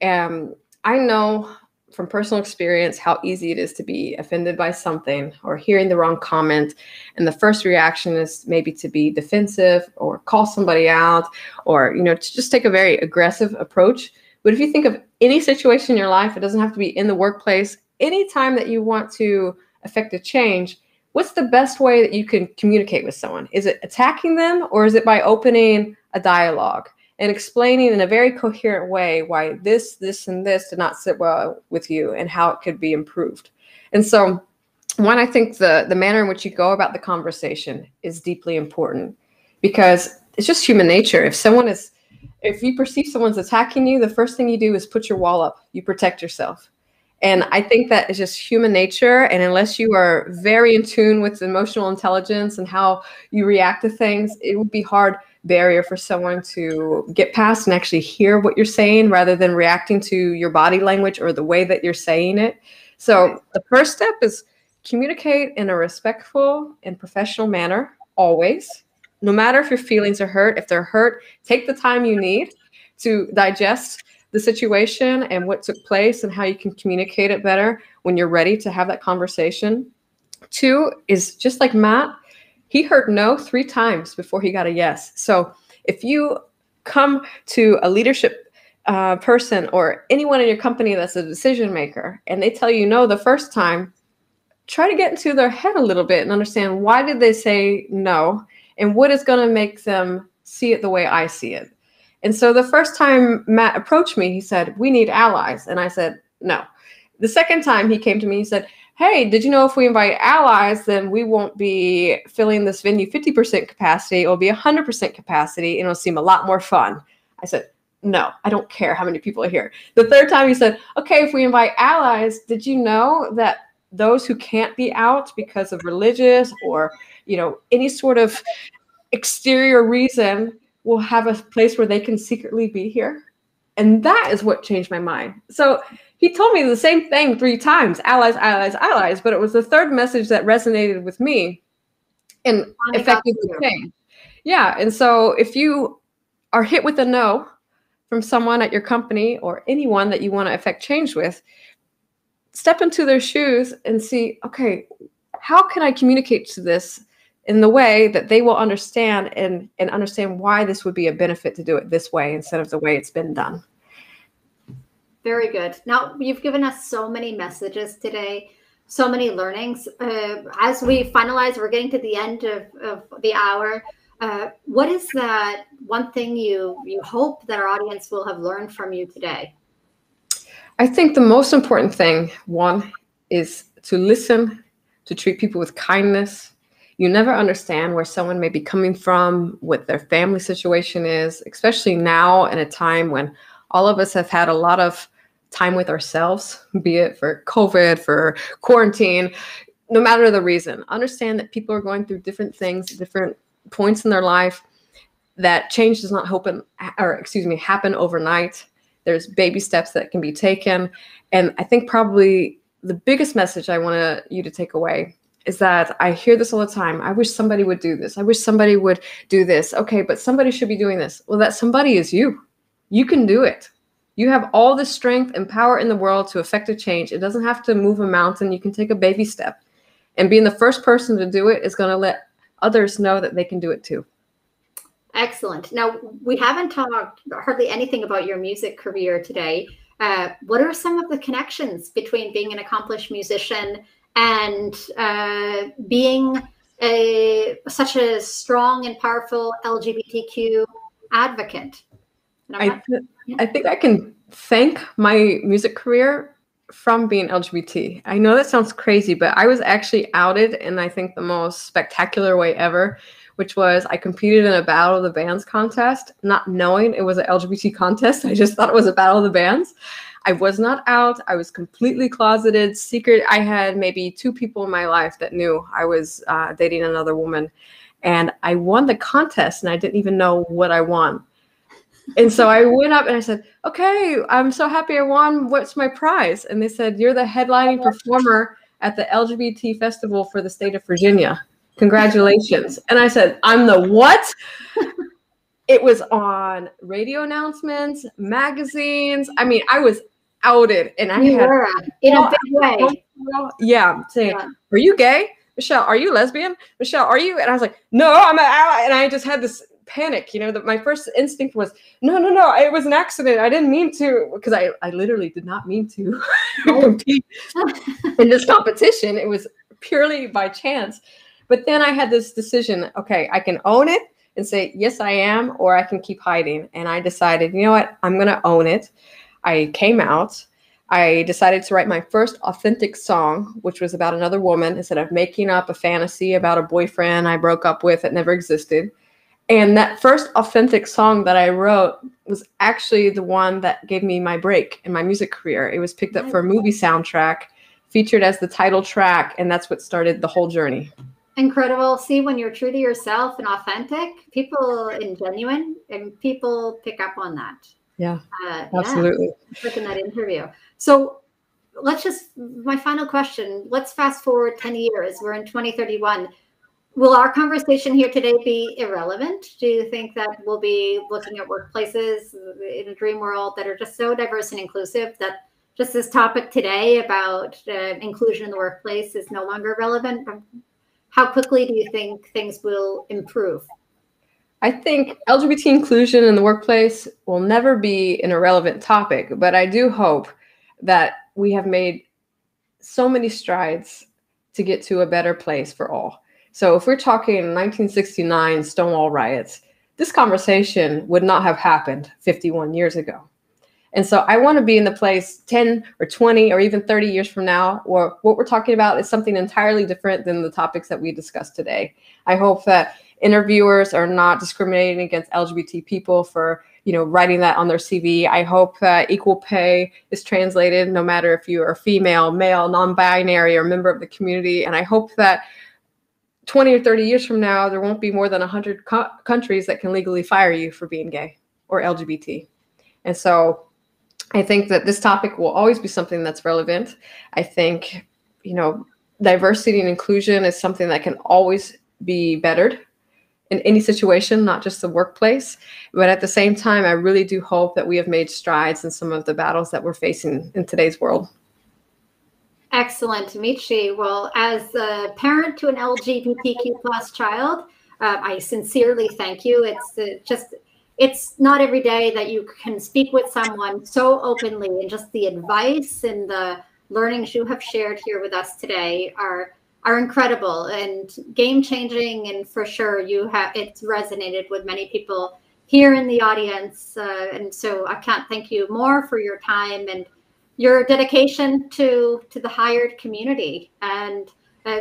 B: I know from personal experience how easy it is to be offended by something or hearing the wrong comment. And the first reaction is maybe to be defensive or call somebody out or, to just take a very aggressive approach. But if you think of any situation in your life, it doesn't have to be in the workplace. Anytime that you want to affect a change, what's the best way that you can communicate with someone? Is it attacking them or is it by opening a dialogue and explaining in a very coherent way why this, and this did not sit well with you and how it could be improved? And so one, I think the manner in which you go about the conversation is deeply important because it's just human nature. If you perceive someone's attacking you, the first thing you do is put your wall up. You protect yourself. And I think that is just human nature. And unless you are very in tune with emotional intelligence and how you react to things, it would be hard barrier for someone to get past and actually hear what you're saying rather than reacting to your body language or the way that you're saying it. So the first step is communicate in a respectful and professional manner, always. No matter if your feelings are hurt, if they're hurt, take the time you need to digest the situation and what took place and how you can communicate it better when you're ready to have that conversation. 2 is just like Matt, he heard no 3 times before he got a yes. So if you come to a leadership person or anyone in your company that's a decision maker and they tell you no the first time, try to get into their head a little bit and understand why did they say no and what is going to make them see it the way I see it. And so the first time Matt approached me, he said, we need allies. And I said, no. The second time he came to me, he said, hey, did you know if we invite allies, then we won't be filling this venue 50% capacity. It'll be 100% capacity, and it'll seem a lot more fun. I said, no, I don't care how many people are here. The third time he said, okay, if we invite allies, did you know that those who can't be out because of religious or, any sort of exterior reason will have a place where they can secretly be here? And that is what changed my mind. So he told me the same thing 3 times, allies, allies, allies, but it was the third message that resonated with me and affected the change. Yeah. And so if you are hit with a no from someone at your company or anyone that you want to affect change with, step into their shoes and see, okay, how can I communicate to this in the way that they will understand and understand why this would be a benefit to do it this way instead of the way it's been done.
A: Very good. Now, you've given us so many messages today, so many learnings. As we finalize, we're getting to the end of the hour. What is that one thing you hope that our audience will have learned from you today?
B: I think the most important thing, one, is to listen, to treat people with kindness. You never understand where someone may be coming from, what their family situation is, especially now in a time when all of us have had a lot of time with ourselves, be it for COVID, for quarantine, no matter the reason. Understand that people are going through different things, different points in their life, that change does not happen overnight. There's baby steps that can be taken. And I think probably the biggest message I want you to take away is that I hear this all the time. I wish somebody would do this. I wish somebody would do this. Okay, but somebody should be doing this. Well, that somebody is you. You can do it. You have all the strength and power in the world to effect a change. It doesn't have to move a mountain. You can take a baby step. And being the first person to do it is going to let others know that they can do it too.
A: Excellent. Now, we haven't talked hardly anything about your music career today. What are some of the connections between being an accomplished musician and being such a strong and powerful LGBTQ advocate?
B: I think I can thank my music career from being LGBT. I know that sounds crazy, but I was actually outed in, I think, the most spectacular way ever, which was I competed in a Battle of the Bands contest, not knowing it was an LGBT contest. I just thought it was a Battle of the Bands. I was not out. I was completely closeted, secret. I had maybe 2 people in my life that knew I was dating another woman. And I won the contest, and I didn't even know what I won. And so I went up and I said, okay, I'm so happy I won. What's my prize? And they said, you're the headlining performer at the LGBT festival for the state of Virginia. Congratulations. And I said, I'm the what? It was on radio announcements, magazines. I mean, I was outed, and I had
A: in a big way.
B: Yeah, saying, are you gay? Michelle, are you lesbian? Michelle, are you? And I was like, no, I'm an ally. And I just had this panic, you know, that my first instinct was, no, it was an accident. I didn't mean to, because I literally did not mean to compete in this competition. It was purely by chance. But then I had this decision, okay, I can own it and say, yes, I am, or I can keep hiding. And I decided, you know what, I'm going to own it. I came out. I decided to write my first authentic song, which was about another woman, instead of making up a fantasy about a boyfriend I broke up with that never existed. And that first authentic song that I wrote was actually the one that gave me my break in my music career. It was picked up for a movie soundtrack, featured as the title track, and that's what started the whole journey.
A: Incredible. See, when you're true to yourself and authentic, people and genuine, and people pick up on that.
B: Yeah, absolutely.
A: Like in that interview. So my final question, let's fast forward 10 years. We're in 2031. Will our conversation here today be irrelevant? Do you think that we'll be looking at workplaces in a dream world that are just so diverse and inclusive that just this topic today about inclusion in the workplace is no longer relevant? How quickly do you think things will improve?
B: I think LGBT inclusion in the workplace will never be an irrelevant topic, but I do hope that we have made so many strides to get to a better place for all. So if we're talking 1969 Stonewall riots, this conversation would not have happened 51 years ago. And so I want to be in the place 10 or 20 or even 30 years from now, where what we're talking about is something entirely different than the topics that we discussed today. I hope that interviewers are not discriminating against LGBT people for, writing that on their CV. I hope that equal pay is translated no matter if you are female, male, non-binary, or member of the community. And I hope that 20 or 30 years from now, there won't be more than 100 countries that can legally fire you for being gay or LGBT. And so I think that this topic will always be something that's relevant. I think, diversity and inclusion is something that can always be bettered in any situation, not just the workplace. But at the same time, I really do hope that we have made strides in some of the battles that we're facing in today's world.
A: Excellent, Michi. Well, as a parent to an LGBTQ plus child, I sincerely thank you. It's not every day that you can speak with someone so openly, and just the advice and the learnings you have shared here with us today are incredible and game-changing. And for sure, it's resonated with many people here in the audience. And so I can't thank you more for your time and your dedication to the hired community, and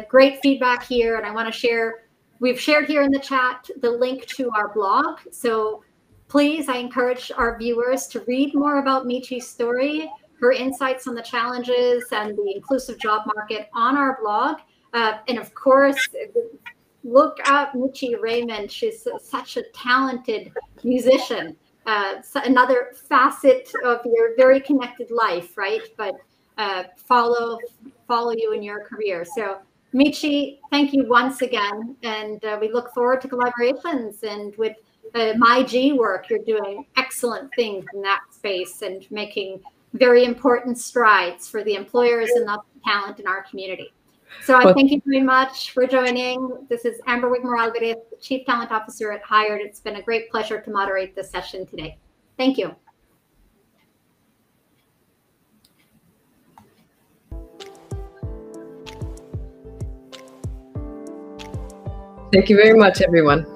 A: great feedback here. And I want to share, we've shared here in the chat the link to our blog. So please, I encourage our viewers to read more about Michi's story, her insights on the challenges and the inclusive job market on our blog. And of course, look up Michi Raymond. She's such a talented musician. Another facet of your very connected life, right? But follow you in your career. So Michi, thank you once again. And we look forward to collaborations and with myGwork, you're doing excellent things in that space and making very important strides for the employers and the talent in our community. So I thank you very much for joining. This is Amber Whitmore-Alvarez, Chief Talent Officer at Hired. It's been a great pleasure to moderate this session today. Thank you.
B: Thank you very much, everyone.